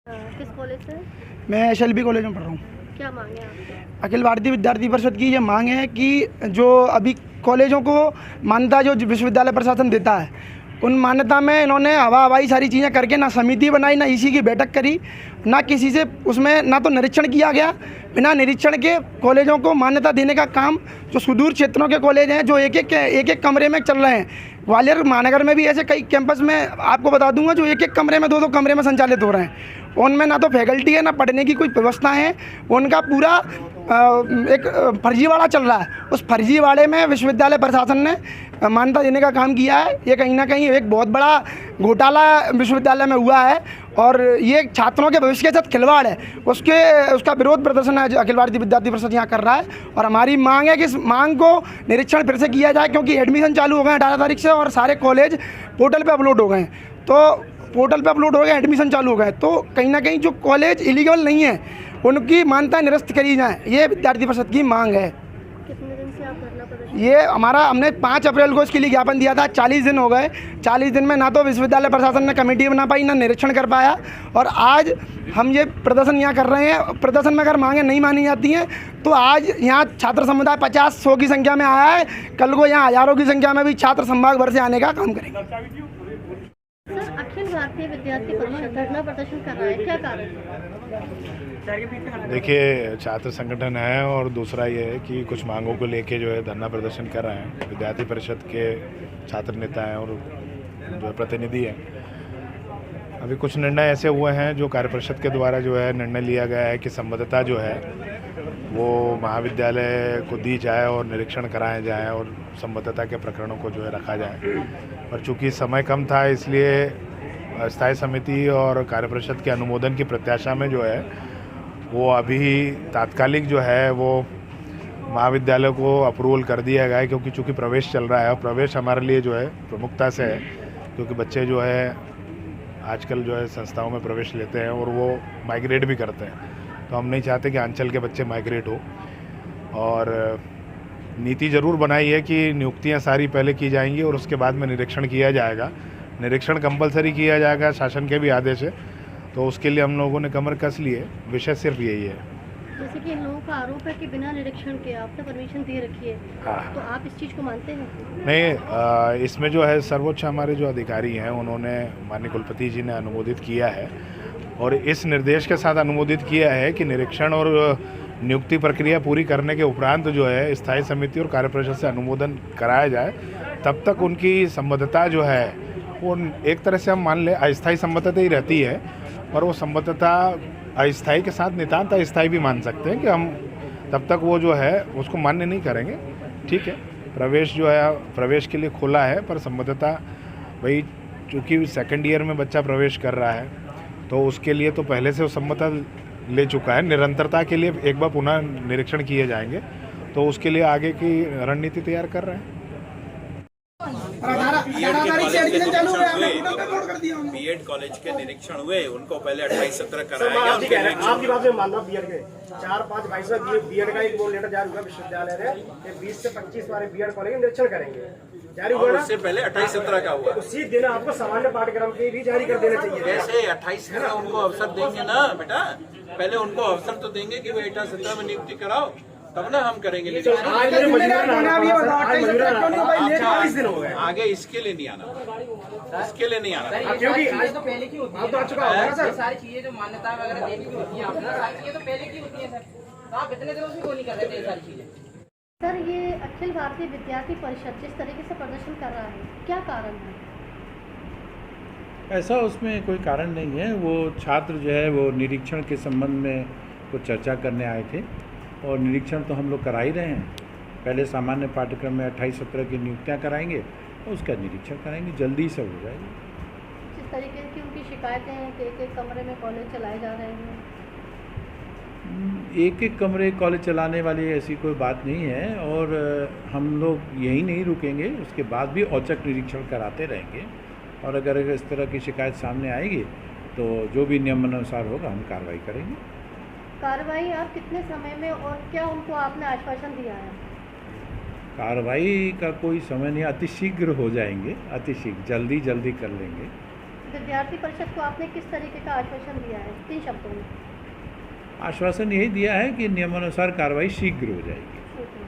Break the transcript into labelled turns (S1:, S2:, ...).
S1: किस कॉलेज से?
S2: मैं SLB कॉलेज में पढ़ रहा हूँ।
S1: क्या मांगे आपकी?
S2: अखिल भारतीय विद्यार्थी परिषद की ये मांग है कि जो अभी कॉलेजों को मान्यता जो विश्वविद्यालय प्रशासन देता है, उन मान्यता में इन्होंने हवाई सारी चीज़ें करके ना समिति बनाई, ना इसी की बैठक करी, ना किसी से उसमें ना तो निरीक्षण किया गया। बिना निरीक्षण के कॉलेजों को मान्यता देने का काम जो सुदूर क्षेत्रों के कॉलेज हैं, जो एक एक कमरे में चल रहे हैं। ग्वालियर महानगर में भी ऐसे कई कैंपस में आपको बता दूंगा जो एक कमरे में दो कमरे में संचालित हो रहे हैं। उनमें ना तो फैकल्टी है, ना पढ़ने की कोई व्यवस्था है। उनका पूरा एक फर्जीवाड़ा चल रहा है। उस फर्जीवाड़े में विश्वविद्यालय प्रशासन ने मान्यता देने का काम किया है। ये कहीं ना कहीं एक बहुत बड़ा घोटाला विश्वविद्यालय में हुआ है और ये छात्रों के भविष्य के साथ खिलवाड़ है। उसका विरोध प्रदर्शन है जो अखिल भारतीय विद्यार्थी परिषद यहाँ कर रहा है। और हमारी मांग है कि इस मांग को निरीक्षण फिर से किया जाए, क्योंकि एडमिशन चालू हो गए हैं 18 तारीख से और सारे कॉलेज पोर्टल पर अपलोड हो गए हैं। तो पोर्टल पे अपलोड हो गए, एडमिशन चालू हो गए, तो कहीं ना कहीं जो कॉलेज इलीगल नहीं है उनकी मान्यता निरस्त करी जाए, ये विद्यार्थी परिषद की मांग है।
S1: कितने दिन से आप धरना प्रदर्शन?
S2: ये हमने 5 अप्रैल को इसके लिए ज्ञापन दिया था। 40 दिन हो गए। 40 दिन में ना तो विश्वविद्यालय प्रशासन ने कमेटी बना पाई, ना निरीक्षण कर पाया, और आज हम ये प्रदर्शन यहाँ कर रहे हैं। प्रदर्शन में अगर मांगें नहीं मानी जाती हैं तो आज यहाँ छात्र समुदाय 50-100 की संख्या में आया है। कल को यहाँ हज़ारों की संख्या में भी छात्र संभाग भर से आने का काम करेंगे।
S1: सर, अखिल भारतीय विद्यार्थी परिषद धरना प्रदर्शन कर रहा है, क्या कारण?
S3: देखिए, छात्र संगठन है और दूसरा ये है कि कुछ मांगों को लेके जो है धरना प्रदर्शन कर रहे हैं। विद्यार्थी परिषद के छात्र नेता हैं और जो है प्रतिनिधि हैं। अभी कुछ निर्णय ऐसे हुए हैं जो कार्य परिषद के द्वारा जो है निर्णय लिया गया है कि संबद्धता जो है वो महाविद्यालय को दी जाए और निरीक्षण कराए जाए और संबद्धता के प्रकरणों को जो है रखा जाए। और चूँकि समय कम था, इसलिए स्थायी समिति और कार्य परिषद के अनुमोदन की प्रत्याशा में जो है वो अभी तात्कालिक जो है वो महाविद्यालय को अप्रूवल कर दिया गया है, क्योंकि चूँकि प्रवेश चल रहा है और प्रवेश हमारे लिए जो है प्रमुखता से है, क्योंकि बच्चे जो है आजकल जो है संस्थाओं में प्रवेश लेते हैं और वो माइग्रेट भी करते हैं। तो हम नहीं चाहते कि आंचल के बच्चे माइग्रेट हो। और नीति ज़रूर बनाई है कि नियुक्तियां सारी पहले की जाएंगी और उसके बाद में निरीक्षण किया जाएगा। निरीक्षण कंपलसरी किया जाएगा, शासन के भी आदेश है। तो उसके लिए हम लोगों ने कमर कस ली है। विषय सिर्फ यही है।
S1: जैसे कि इन लोगों का आरोप है कि बिना निरीक्षण के आपने परमिशन दे रखी है।
S3: हाँ।
S1: तो आप इस चीज़ को मानते हैं?
S3: नहीं, इसमें जो है सर्वोच्च हमारे जो अधिकारी हैं उन्होंने माननीय कुलपति जी ने अनुमोदित किया है और इस निर्देश के साथ अनुमोदित किया है कि निरीक्षण और नियुक्ति प्रक्रिया पूरी करने के उपरांत जो है स्थायी समिति और कार्य परिषद से अनुमोदन कराया जाए। तब तक उनकी संबद्धता जो है वो एक तरह से हम मान लें अस्थायी संबद्धता ही रहती है, और वो संबद्धता अस्थायी के साथ नितांत अस्थायी भी मान सकते हैं कि हम तब तक वो जो है उसको मान्य नहीं करेंगे। ठीक है, प्रवेश जो है प्रवेश के लिए खुला है, पर संबद्धता भाई चूँकि सेकंड ईयर में बच्चा प्रवेश कर रहा है तो उसके लिए तो पहले से वो संबद्धता ले चुका है। निरंतरता के लिए एक बार पुनः निरीक्षण किए जाएंगे, तो उसके लिए आगे की रणनीति तैयार कर रहे हैं।
S4: बीएड कॉलेज के निरीक्षण हुए, उनको पहले 28-17 कराया गया।
S5: आपकी बात में मानना बीएड के 4-5 भाई साहब बीएड का एक बोर्ड लेटर जारी हुआ विश्वविद्यालय ने 20 से 25 वाले बीएड कॉलेज में निरीक्षण करेंगे, जारी हुआ ना।
S4: उससे पहले 28-17 का हुआ।
S5: उसी दिन आपको सामान्य पाठ्यक्रम के भी जारी कर देना चाहिए।
S4: जैसे 28 का उनको अवसर देंगे ना बेटा, पहले उनको अवसर तो देंगे कि वो 18-17 में नियुक्ति कराओ, तब ना हम करेंगे। आगे इसके लिए नहीं आना, इसके लिए नहीं आना,
S5: क्योंकि
S6: आज तो पहले की होती है। सारी चीजें जो मान्यता वगैरह देने की होती है आपने, सारी चीजें तो पहले की होती है सर। तो आप इतने दिनों से क्यों नहीं कर रहे थे सारी चीजें?
S1: सर, ये अखिल भारतीय विद्यार्थी परिषद जिस तरीके से प्रदर्शन कर रहा है, क्या कारण है?
S7: ऐसा उसमें कोई कारण नहीं है। वो छात्र जो है वो निरीक्षण के संबंध में कुछ चर्चा करने आए थे और निरीक्षण तो हम लोग करा ही रहे हैं। पहले सामान्य पाठ्यक्रम में 28-17 की नियुक्तियाँ कराएंगे, उसका निरीक्षण कराएंगे, जल्दी सब हो जाएगी।
S1: जिस तरीके की उनकी शिकायतें हैं कि एक कमरे में कॉलेज चलाए जा रहे हैं।
S7: एक कमरे कॉलेज चलाने वाली ऐसी कोई बात नहीं है, और हम लोग यही नहीं रुकेंगे, उसके बाद भी औचक निरीक्षण कराते रहेंगे। और अगर इस तरह की शिकायत सामने आएगी तो जो भी नियमानुसार होगा हम कार्रवाई करेंगे।
S1: कार्रवाई आप कितने समय में, और क्या उनको आपने आश्वासन दिया है?
S7: कार्रवाई का कोई समय नहीं, अतिशीघ्र हो जाएंगे, अतिशीघ्र जल्दी कर लेंगे।
S1: विद्यार्थी परिषद को आपने किस तरीके का आश्वासन दिया है 3 शब्दों में?
S7: आश्वासन यही दिया है कि नियमानुसार कार्रवाई शीघ्र हो जाएगी।
S1: ठीक है।